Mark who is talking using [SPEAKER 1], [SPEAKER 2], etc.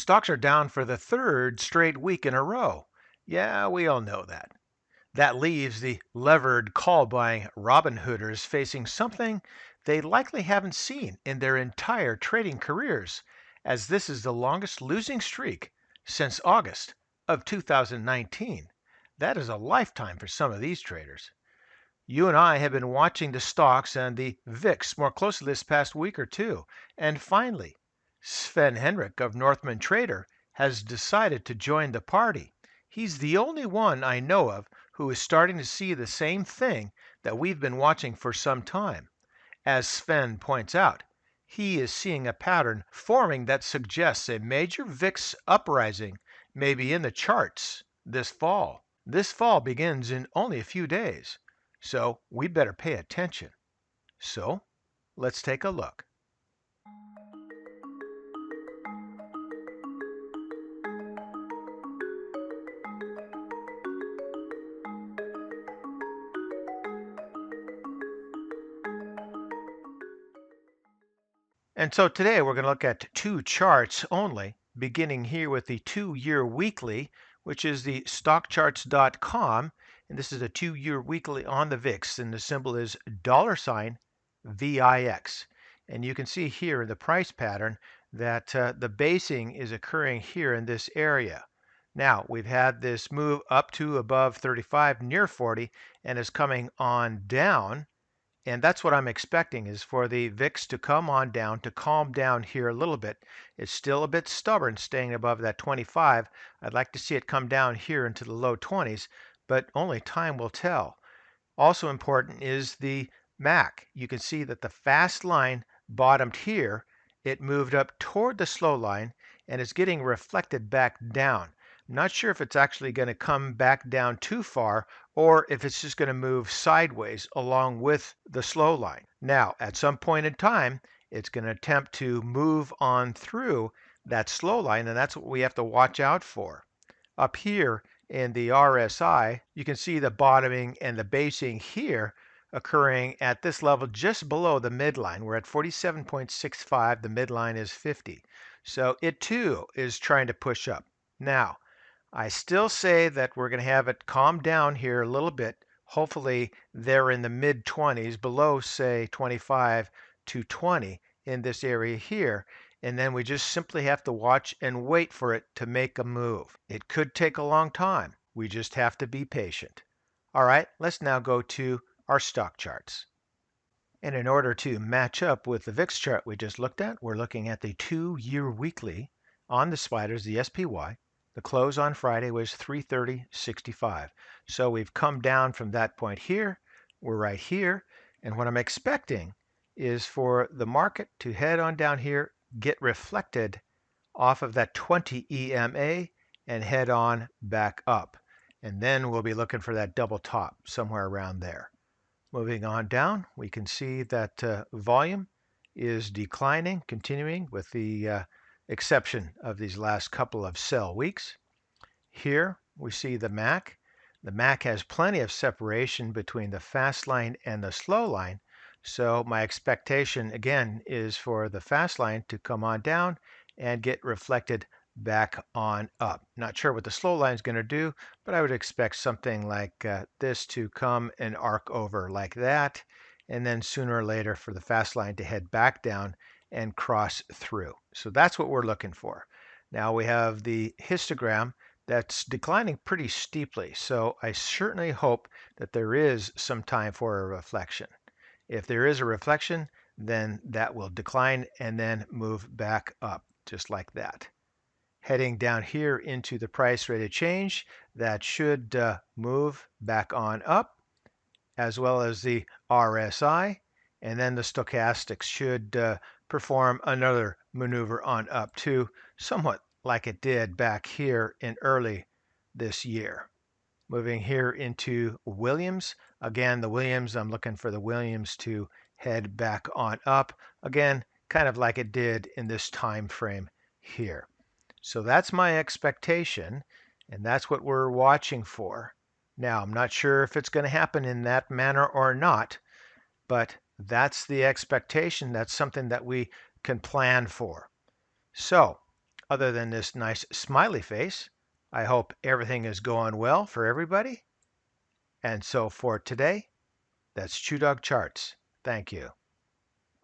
[SPEAKER 1] Stocks are down for the third straight week in a row. Yeah, we all know that. That leaves the levered call buying RobinHooders facing something they likely haven't seen in their entire trading careers, as this is the longest losing streak since August of 2019. That is a lifetime for some of these traders. You and I have been watching the stocks and the VIX more closely this past week or two, and finally, Sven Henrich of Northman Trader has decided to join the party. He's the only one I know of who is starting to see the same thing that we've been watching for some time. As Sven points out, he is seeing a pattern forming that suggests a major VIX uprising may be in the charts this fall. This fall begins in only a few days, so we better pay attention. So, let's take a look. And so today we're going to look at two charts only, beginning here with the 2-year weekly, which is the stockcharts.com, and this is a 2-year weekly on the VIX, and the symbol is $VIX. And you can see here in the price pattern that the basing is occurring here in this area. Now, we've had this move up to above 35, near 40, and is coming on down. And that's what I'm expecting, is for the VIX to come on down, to calm down here a little bit. It's still a bit stubborn staying above that 25. I'd like to see it come down here into the low 20s, but only time will tell. Also important is the MAC. You can see that the fast line bottomed here. It moved up toward the slow line and is getting reflected back down. I'm not sure if it's actually going to come back down too far or if it's just going to move sideways along with the slow line. Now, at some point in time, it's going to attempt to move on through that slow line, and that's what we have to watch out for. Up here in the RSI, you can see the bottoming and the basing here occurring at this level just below the midline. We're at 47.65. The midline is 50. So it too is trying to push up. Now, I still say that we're going to have it calm down here a little bit. Hopefully they're in the mid 20s, below say 25 to 20 in this area here. And then we just simply have to watch and wait for it to make a move. It could take a long time. We just have to be patient. All right, let's now go to our stock charts. And in order to match up with the VIX chart we just looked at, we're looking at the 2-year weekly on the spiders, the SPY. The close on Friday was 330.65. So we've come down from that point here. We're right here. And what I'm expecting is for the market to head on down here, get reflected off of that 20 EMA and head on back up. And then we'll be looking for that double top somewhere around there. Moving on down, we can see that volume is declining, continuing with the exception of these last couple of sell weeks. Here we see the MAC. The MAC has plenty of separation between the fast line and the slow line. So my expectation again is for the fast line to come on down and get reflected back on up. Not sure what the slow line is going to do, but I would expect something like this to come and arc over like that, and then sooner or later for the fast line to head back down and cross through. So that's what we're looking for. Now we have the histogram that's declining pretty steeply, so I certainly hope that there is some time for a reflection. If there is a reflection, then that will decline and then move back up just like that. Heading down here into the price rate of change, that should move back on up, as well as the RSI, and then the stochastics should perform another maneuver on up too, somewhat like it did back here in early this year. Moving here into Williams. Again, the Williams, I'm looking for the Williams to head back on up. Again, kind of like it did in this time frame here. So that's my expectation, and that's what we're watching for. Now, I'm not sure if it's going to happen in that manner or not, but that's the expectation. That's something that we can plan for. So Other than this nice smiley face, I hope everything is going well for everybody. And so for today, that's ChewDog Charts. Thank you.